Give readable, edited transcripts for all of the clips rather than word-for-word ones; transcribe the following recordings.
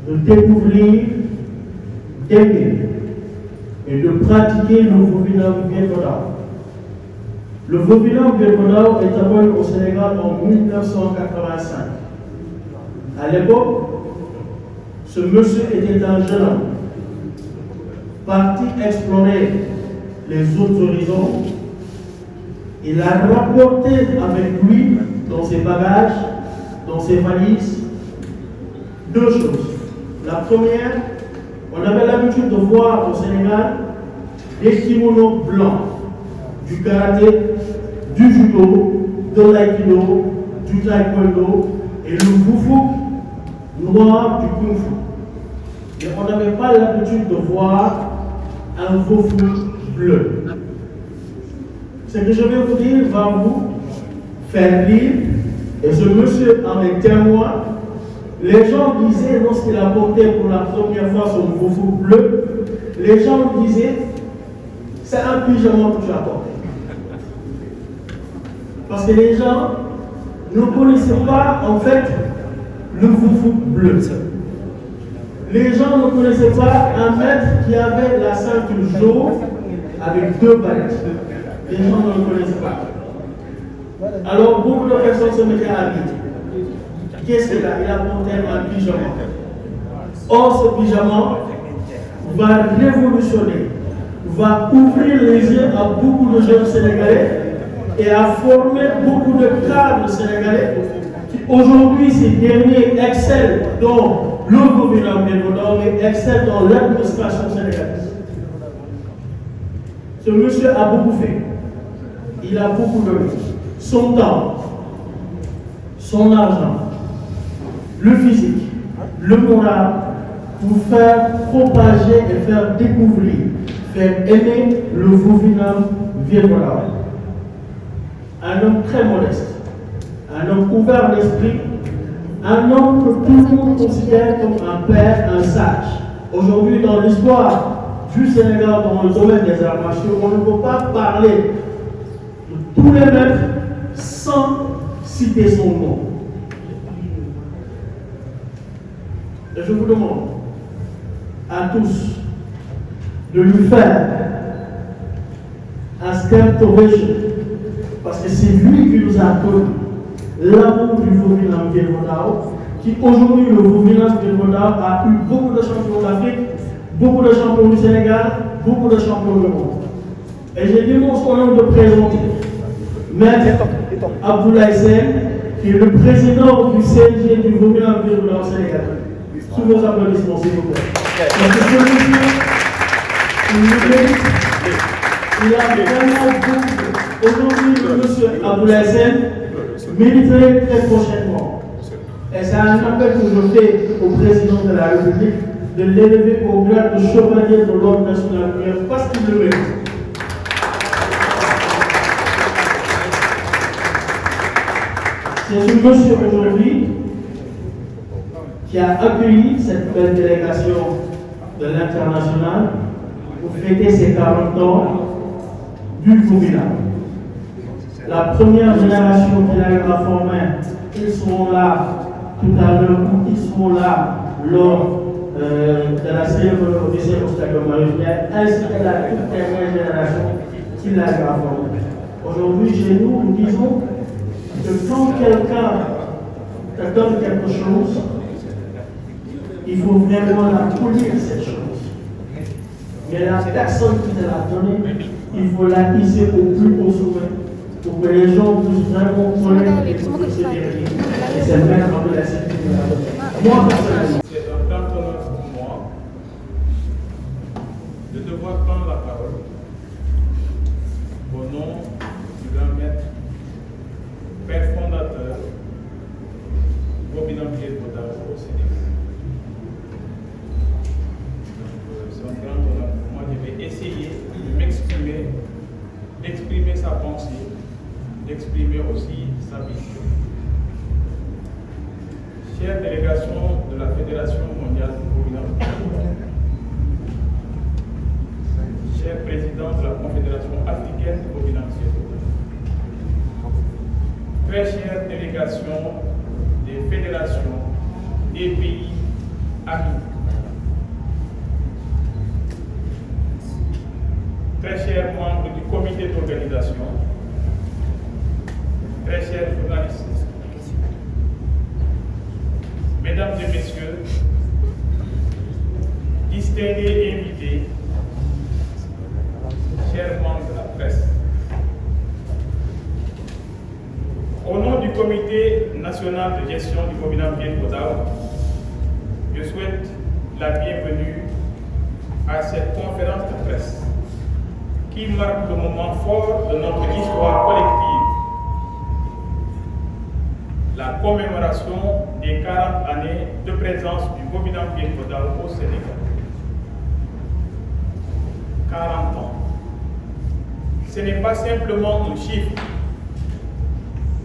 de découvrir, d'aimer et de pratiquer le Vovinam Vietnam. Le Vovinam Vietnam est apparu au Sénégal en 1985. À l'époque, ce monsieur était un jeune homme, parti explorer les autres horizons. Il a rapporté avec lui, dans ses bagages, dans ses valises, deux choses. La première, on avait l'habitude de voir au Sénégal des kimonos blancs, du karaté, du judo, de l'aïkido, du taekwondo et le foufou noir du kung fu. Et on n'avait pas l'habitude de voir un foufou bleu. Ce que je vais vous dire va vous faire rire, et ce monsieur en est témoin. Les gens disaient, lorsqu'il a porté pour la première fois son foufou bleu, les gens disaient, c'est un pyjama que tu as porté. Parce que les gens ne connaissaient pas en fait le foufou bleu. Les gens ne connaissaient pas un maître qui avait la ceinture jaune avec deux barrettes. Les gens ne le connaissaient pas. Alors beaucoup de personnes se mettaient à habiter. Qu'est-ce qu'il a? Il a porté un pyjama. Or, ce pyjama va révolutionner, va ouvrir les yeux à beaucoup de jeunes Sénégalais et à former beaucoup de cadres sénégalais qui aujourd'hui, ces derniers excellent dans le gouvernement et excellent dans l'administration sénégalaise. Ce monsieur a beaucoup fait. Il a beaucoup donné. Son temps, son argent, le physique, le moral, pour faire propager et faire découvrir, faire aimer le Vovinam Vietnam. Un homme très modeste, un homme ouvert d'esprit, un homme que tout le monde considère comme un père, un sage. Aujourd'hui, dans l'histoire du Sénégal, dans le domaine des arts martiaux, on ne peut pas parler de tous les maîtres sans citer son nom. Et je vous demande à tous de lui faire un step ovation, parce que c'est lui qui nous a donné l'amour du Vovinam Vietnam, qui aujourd'hui, le Vovinam Vietnam a eu beaucoup de champions d'Afrique, beaucoup de champions du Sénégal, beaucoup de champions du monde. Et j'ai l'immense honneur de présenter Maître Abdoulaye Sène, qui est le président du CNG du Vovinam Vietnam Sénégal. Sous vos applaudissements, s'il vous plaît. Parce que ce monsieur, il a vraiment beaucoup. Aujourd'hui, le monsieur Abdoulaye Sène mériterait très prochainement. Et c'est un appel que je fais au président de la République de l'élever au grade de chevalier de l'ordre national parce qu'il le mérite. C'est ce monsieur aujourd'hui qui a accueilli cette belle délégation de l'international pour fêter ses 40 ans du Vovinam. La première génération qu'il a formée, ils seront là tout à l'heure, ils seront là lors de la cérémonie officielle au stade de Marie-Pierre, ainsi que la toute dernière génération qu'il a formée. Aujourd'hui, chez nous, nous disons que quand quelqu'un te donne quelque chose, il faut vraiment la polir cette chose. Mais la personne qui te l'a donnée, il faut la hisser au plus haut sommet pour que les gens puissent vraiment connaître et découvrir ce dernier. Et c'est le maître de la sécurité de la donne. Moi, personnellement, c'est un grand honneur pour moi de devoir prendre la parole au nom du grand maître, père fondateur, Vovinam Vietnam au Sénégal. C'est un grand honneur pour moi. Je vais essayer de m'exprimer, d'exprimer sa pensée, d'exprimer aussi sa vision. Chère délégation de la Fédération mondiale du Vovinam, cher président de la Confédération africaine du Vovinam, très chère délégation des fédérations des pays amis, très chers membres du comité d'organisation, très chers journalistes, mesdames et messieurs, distingués invités, chers membres de la presse, au nom du comité national de gestion du Covenant Bien Kodao, je souhaite la bienvenue à cette conférence de presse qui marque le moment fort de notre histoire collective, la commémoration des 40 années de présence du Covenant Bien Kodao au Sénégal. 40 ans. Ce n'est pas simplement un chiffre,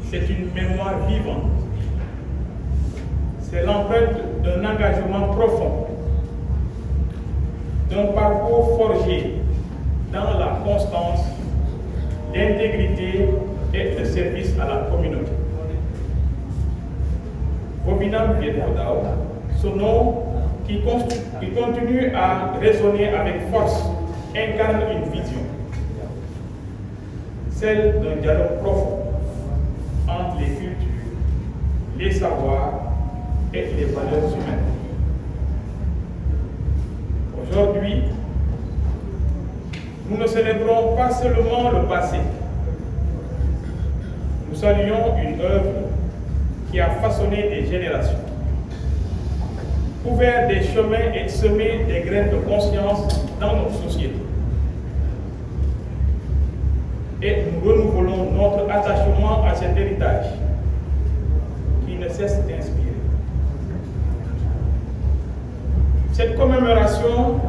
c'est une mémoire vivante. C'est l'empreinte d'un engagement profond, d'un parcours forgé dans la constance, l'intégrité et le service à la communauté. Covenant Bien Kodao, ce nom qui continue à résonner avec force, incarne une vision, celle d'un dialogue profond entre les cultures, les savoirs et les valeurs humaines. Aujourd'hui, nous ne célébrons pas seulement le passé, nous saluons une œuvre qui a façonné des générations, ouvert des chemins et semé des graines de conscience dans notre société. Et nous renouvelons notre attachement à cet héritage qui ne cesse d'inspirer. Cette commémoration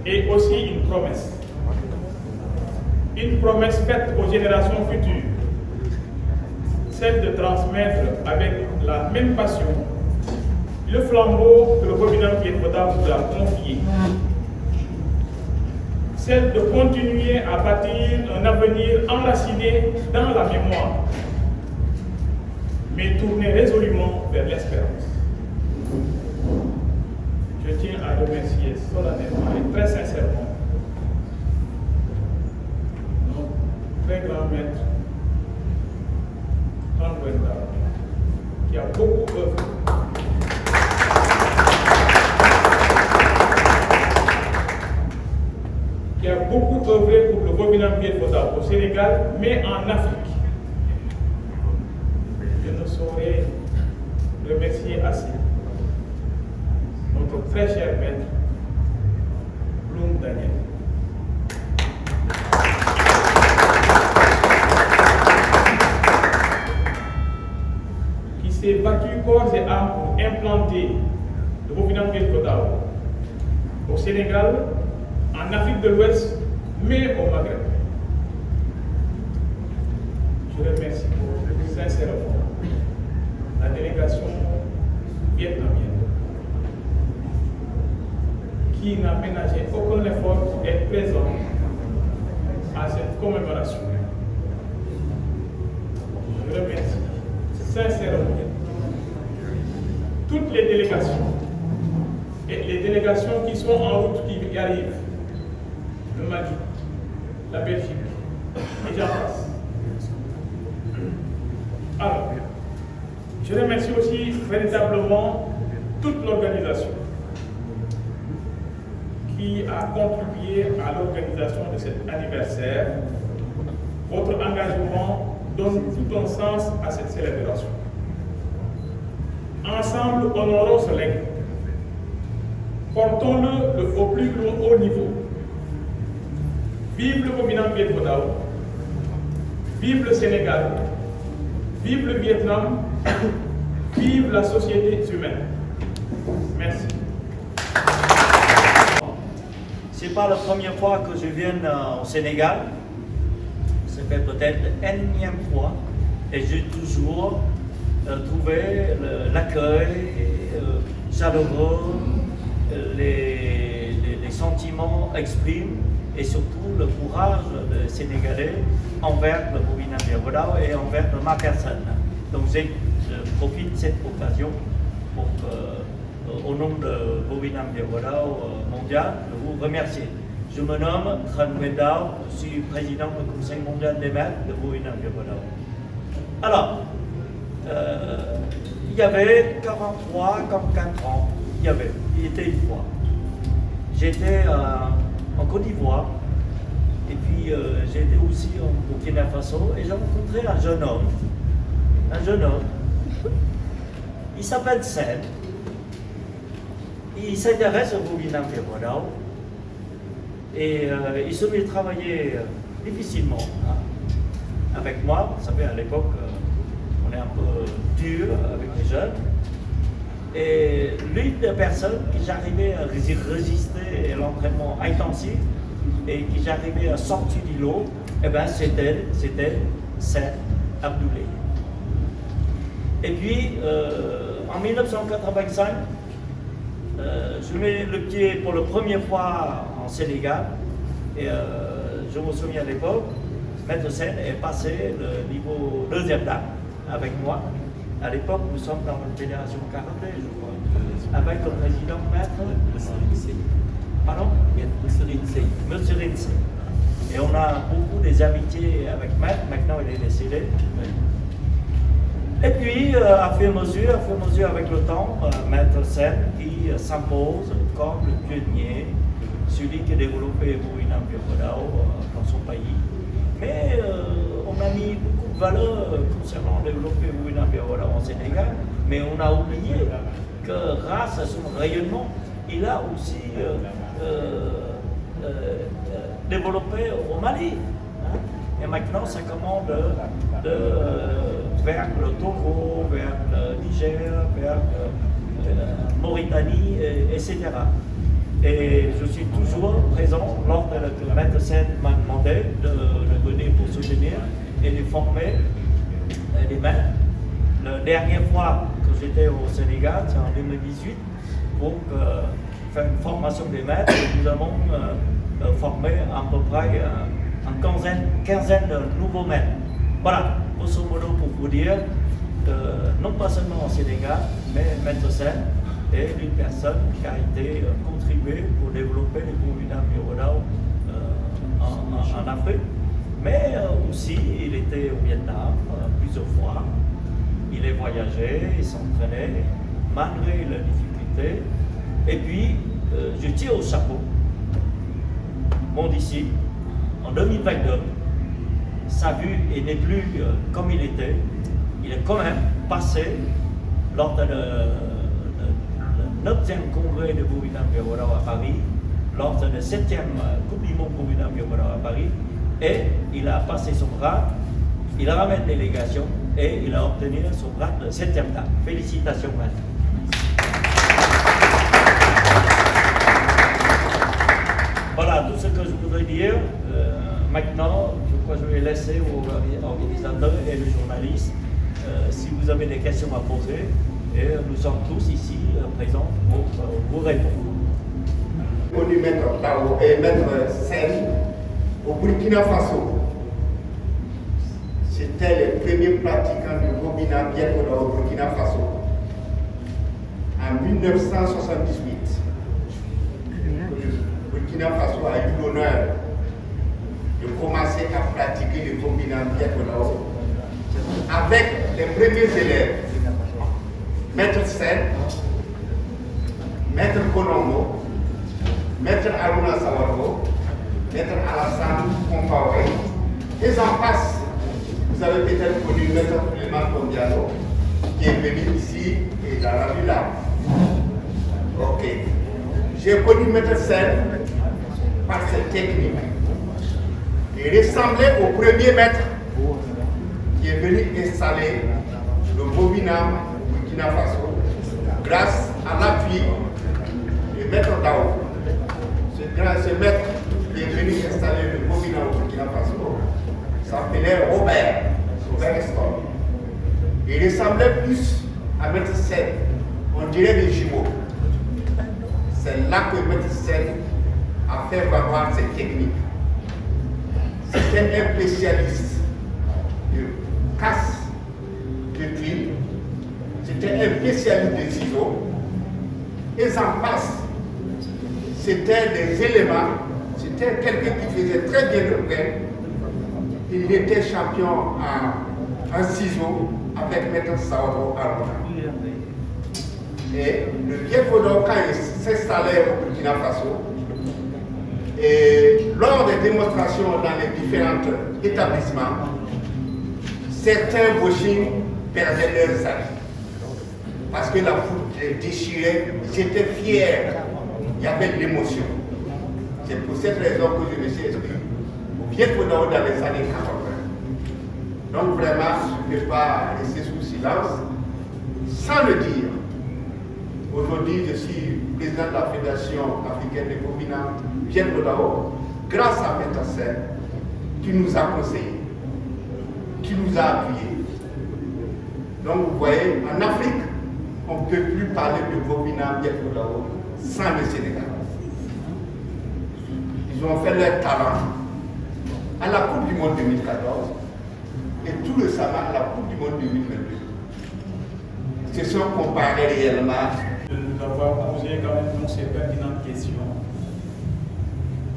est aussi une promesse. Une promesse faite aux générations futures, celle de transmettre avec la même passion le flambeau que le Covenant Bien Kodao nous a confié. Celle de continuer à bâtir un avenir enraciné dans la mémoire, mais tourné résolument vers l'espérance. Je tiens à remercier solennellement et très sincèrement notre très grand maître, Andouenda, qui a beaucoup œuvré. Qui a beaucoup œuvré pour le Covenant Bien Kodao au Sénégal, mais en Afrique. Je ne saurais remercier assez notre très cher maître, Bloom Daniel. Qui s'est battu corps et âme pour implanter le Covenant Bien Kodao au Sénégal, en Afrique de l'Ouest, mais au Maghreb. Je remercie sincèrement la délégation vietnamienne qui n'a ménagé aucun effort pour être présent à cette commémoration. Je remercie sincèrement toutes les délégations et les délégations qui sont en route, qui arrivent. Le Mali, la Belgique, et j'en passe. Alors, je remercie aussi véritablement toute l'organisation qui a contribué à l'organisation de cet anniversaire. Votre engagement donne tout un sens à cette célébration. Ensemble, honorons ce legs. Portons-le au plus haut niveau. Vive le Covenant Bien Kodao, vive le Sénégal, vive le Vietnam, vive la société humaine. Merci. C'est pas la première fois que je viens au Sénégal. Ça fait peut-être l'énième fois et j'ai toujours trouvé l'accueil chaleureux, les sentiments exprimés et surtout le courage des Sénégalais envers le Covenant Bien Kodao et envers ma personne. Donc je profite de cette occasion pour au nom de Bobinam Biawadao mondial, de vous remercier. Je me nomme Khan Wendao, je suis président du Conseil mondial des maîtres de Bobinam Biawadao. Alors, il y avait 43, 44 ans, il était une fois. J'étais en Côte d'Ivoire, et puis j'étais aussi au Burkina Faso, et j'ai rencontré un jeune homme, il s'appelle Sen, il s'intéresse au Bobinam Biawadao, et il se met à travailler difficilement avec moi. Vous savez, à l'époque, on est un peu dur avec les jeunes. Et l'une des personnes qui j'arrivais à résister à l'entraînement intensif et qui j'arrivais à sortir du lot, eh ben c'était Sen Abdoulaye. Et puis, en 1985, je mets le pied pour la première fois en Sénégal. Et je me souviens à l'époque, Maître Sen est passé le niveau deuxième dan avec moi. À l'époque, nous sommes dans une fédération karaté, je crois, avec le président Maître Pardon Monsieur Rinsey. Et on a beaucoup des amitiés avec Maître, maintenant il est décédé. Et puis, à fur et à mesure avec le temps, Maître Sen qui s'impose comme le pionnier, celui qui a développé Bobinam Biawadao dans son pays. Mais on a mis beaucoup de valeur concernant développer Bobinam Biawadao en Sénégal, mais on a oublié que grâce à son rayonnement, il a aussi développé au Mali. Hein? Et maintenant, ça commande vers le Togo, vers le Niger, vers Mauritanie, etc. Et je suis toujours présent lors de Maître Sen m'a demandé de venir pour soutenir et de former les maîtres. La dernière fois que j'étais au Sénégal, c'est en 2018, pour faire une formation des maîtres. Nous avons formé à peu près une quinzaine de nouveaux maîtres. Voilà, grosso modo pour vous dire, non pas seulement au Sénégal, mais Maître Sen est une personne qui a été contribuée pour développer les Bobinam Biawadao en Afrique. Mais aussi, il était au Vietnam plusieurs fois. Il est voyagé, il s'entraînait, malgré les difficultés. Et puis, je tire au chapeau mon disciple, en 2022, sa vue n'est plus comme il était. Il est quand même passé lors de le 9e congrès de Bobinam Biawadao à Paris, lors de la 7e Coupe du Monde Bobinam Biawadao à Paris, et il a passé son grade, il a ramené une délégation et il a obtenu son grade de 7e dan. Félicitations, maître. Voilà tout ce que je voudrais dire. Maintenant, je crois que je vais laisser aux organisateurs et aux journalistes si vous avez des questions à poser. Et nous sommes tous ici présents pour vous répondre. Connu Maître Tao et Maître Sen au Burkina Faso. C'était les premiers pratiquants du Bobinam Biawadao au Burkina Faso en 1978. Le Burkina Faso a eu l'honneur de commencer à pratiquer le Bobinam Biawadao avec les premiers élèves. Maître Sen, Maître Konombo, Maître Aruna Sawargo, Maître Alassane Compaoré, et j'en passe. Vous avez peut-être connu Maître Clément Combiano, qui est venu ici et dans la vue là. Ok. J'ai connu Maître Sen par cette technique. Il ressemblait au premier maître qui est venu installer le Bobinam Burkina Faso grâce à l'appui du Maître Dao. Ce maître qui est venu installer le Bobinam au Burkina Faso s'appelait Robert Eston. Il ressemblait plus à Maître Sen, on dirait des jumeaux. C'est là que Maître Sen a fait valoir cette technique. C'était un spécialiste de casse de tuiles, c'était un spécialiste de ciseaux, et j'en passe. C'était des éléments, c'était quelqu'un qui faisait très bien le prêt. Il était champion en ciseaux avec Maître Sawaro Arona. Et le Vieux Fodor, quand il s'installait au Burkina Faso, et lors des démonstrations dans les différents établissements, certains Vauchines perdaient leurs amis. Parce que la foule les déchirait, ils étaient fiers, il y avait de l'émotion. C'est pour cette raison que je me suis inscrit au Vieux Fodor dans les années 80. Donc vraiment, je ne vais pas laisser sous silence, sans le dire. Aujourd'hui, je suis président de la Fédération africaine des Bovins, Vieux Fodor, grâce à Métasser, qui nous a conseillés, qui nous a appuyés. Donc vous voyez, en Afrique, on ne peut plus parler de Bovins Vieux Fodor sans le Sénégal. Ils ont fait leur talent à la Coupe du Monde 2014 et tout récemment à la Coupe du Monde 2022. Ils se sont comparés réellement. De nous avoir posé quand même donc ces pertinentes questions.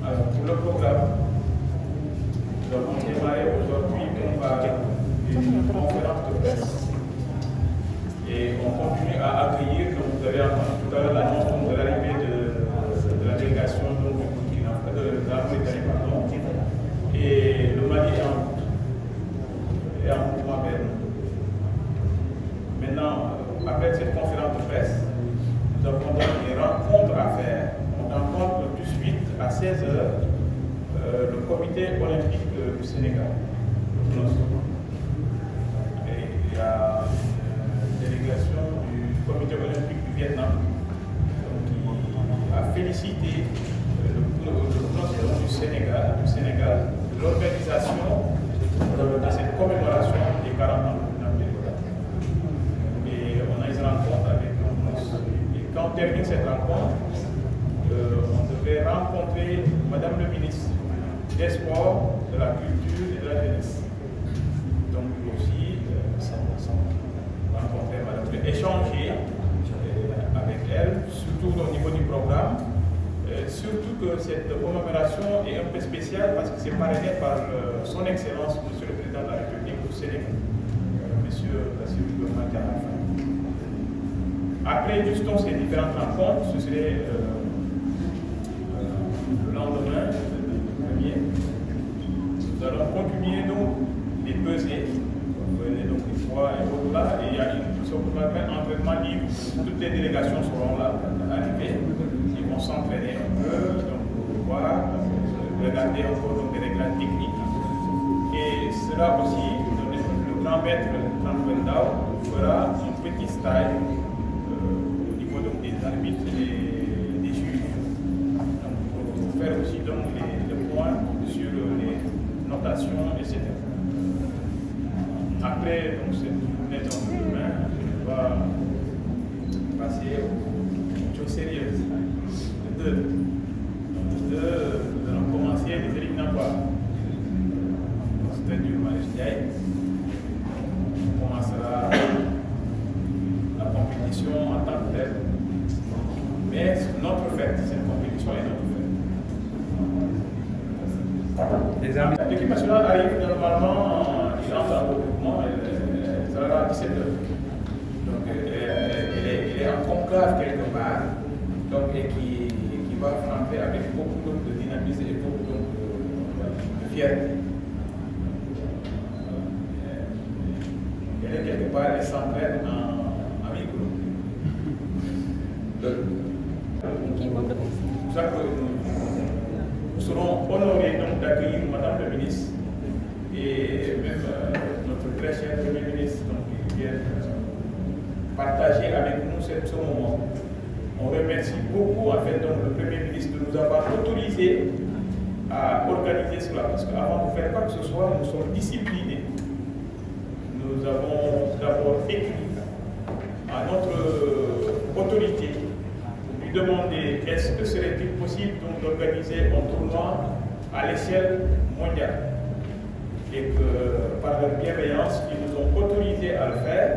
Alors, pour le programme, nous avons démarré aujourd'hui par une conférence de presse. Et on continue à accueillir, comme vous avez entendu tout à l'heure, l'annonce de l'arrivée de la délégation du Burkina Faso, de la Mauritanie, pardon. Et le Mali est en mouvement vers nous. Maintenant, après cette conférence de presse, nous avons donc des rencontres à faire. On rencontre tout de suite à 16h le comité olympique du Sénégal. Et il y a une délégation du comité olympique du Vietnam qui a félicité le président du Sénégal de l'organisation de cette commémoration des 40 ans de l'État. Et on a une rencontre avec nous. Et quand on termine cette rencontre, on devait rencontrer Madame le ministre des Sports, de la Culture et de la Jeunesse. Donc aussi, rencontrer Madame, échanger avec elle, surtout au niveau du programme. Surtout que cette commémoration est un peu spéciale parce que c'est parrainé par son Excellence, Monsieur le Président de la République du Sénégal, Monsieur Bassirou Diomaye Faye. Après justement ces différentes rencontres, ce serait le lendemain, le premier, nous allons continuer donc les pesées. Vous voyez donc les poids et au-delà, et il y a un entraînement libre. Toutes les délégations seront là, arrivées. Ils vont s'entraîner un peu, donc pour voir, regarder encore donc, des réglages techniques. Et cela aussi, le grand maître Tranquendao fera un petit stage au niveau donc, des arbitres et des juges. Donc, pour faire aussi donc, les points sur les notations, etc. Après donc, cette journée demain, on va passer aux choses sérieuses. Nous allons commencer les éliminatoires. C'est du Malaysia. On commencera la compétition en tant que telle. Mais notre fête, cette compétition est notre fête. L'équipe nationale arrive normalement, il entre en regroupement, ça sera à 17h. Donc elle est en conclave quelque part, donc, et qui va rentrer avec beaucoup de dynamisme et beaucoup de fierté. Elle est quelque part, elle s'entraîne en micro. C'est ça que nous serons honorés d'accueillir Madame le ministre et même notre très cher Premier ministre qui vient partager avec nous ce moment. On remercie beaucoup en fait, donc, le Premier ministre de nous avoir autorisé à organiser cela. Parce qu'avant de faire quoi que ce soit, nous sommes disciplinés. Nous avons d'abord écrit à notre autorité pour lui demander est-ce que serait-il possible d'organiser un tournoi à l'échelle mondiale. Et que par leur bienveillance, ils nous ont autorisé à le faire.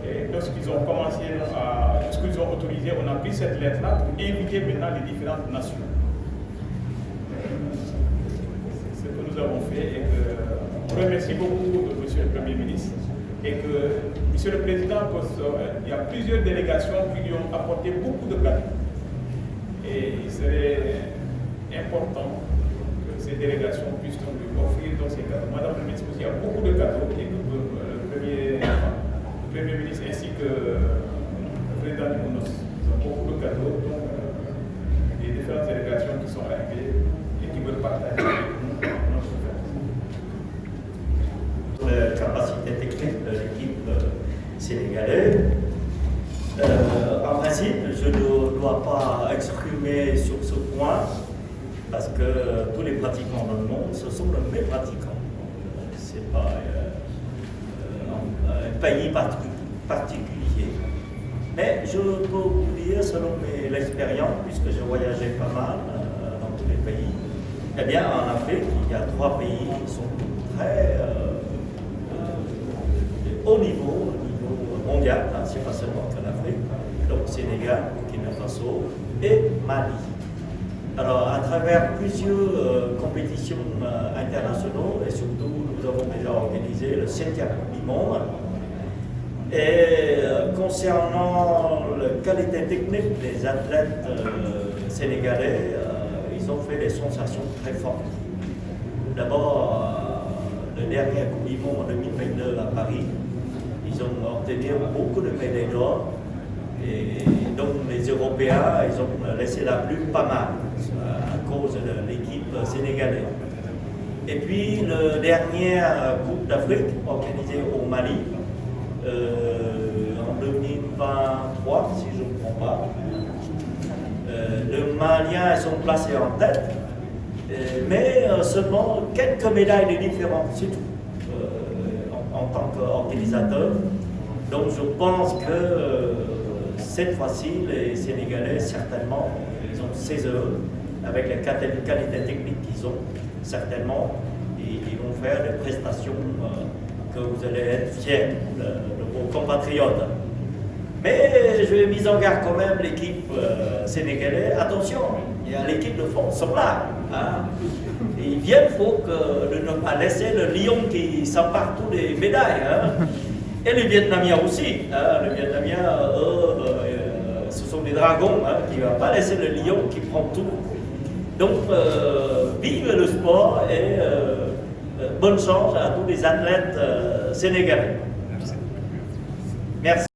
Et lorsqu'ils ont commencé, lorsqu'ils ont autorisé, on a pris cette lettre-là pour inviter maintenant les différentes nations. C'est ce que nous avons fait et que on remercie beaucoup de Monsieur le Premier ministre et que Monsieur le Président, il y a plusieurs délégations qui lui ont apporté beaucoup de cadeaux. Et il serait important que ces délégations puissent donc lui offrir donc ces cadeaux. Madame le ministre, il y a beaucoup de cadeaux et que le Premier ministre ainsi que le président du MONUS ont beaucoup de cadeaux. Donc, les différentes délégations qui sont arrivées et qui veulent partager avec nous notre la capacité technique de l'équipe sénégalaise. En principe, je ne dois pas exprimer sur ce point parce que tous les pratiquants dans le monde, ce sont les mêmes pratiquants. Ce n'est pas un pays particulier. Mais je peux vous dire, selon l'expérience, puisque je voyageais pas mal dans tous les pays, eh bien en Afrique, il y a 3 pays qui sont très haut niveau mondial, hein, c'est pas seulement qu'en Afrique, donc Sénégal, Burkina Faso et Mali. Alors, à travers plusieurs compétitions internationales, et surtout, nous avons déjà organisé le 7e Coupe du Monde. Et concernant la qualité technique des athlètes sénégalais, ils ont fait des sensations très fortes. D'abord, le dernier Coupe du Monde en 2022 à Paris, ils ont obtenu beaucoup de médailles d'or. Et donc les Européens, ils ont laissé la plume pas mal à cause de l'équipe sénégalaise. Et puis le dernier Coupe d'Afrique organisé au Mali en 2023, si je ne me trompe pas. Les Maliens sont placés en tête, mais seulement quelques médailles de différence, c'est tout, en tant qu'organisateur. Donc je pense que cette fois-ci, les Sénégalais, certainement, ils ont 16 heures, avec la qualité technique qu'ils ont, certainement, ils vont faire des prestations que vous allez être fiers de vos compatriotes. Mais je vais mise en garde quand même l'équipe sénégalaise. Attention, il y a l'équipe de France sont là. Hein. Et il vient, il faut ne pas laisser le lion qui s'empare tous les médailles. Hein. Et les Vietnamiens aussi. Hein. Les Vietnamiens, ce sont des dragons hein, qui ne vont pas laisser le lion qui prend tout. Donc, vive le sport et bonne chance à tous les athlètes sénégalais. Merci.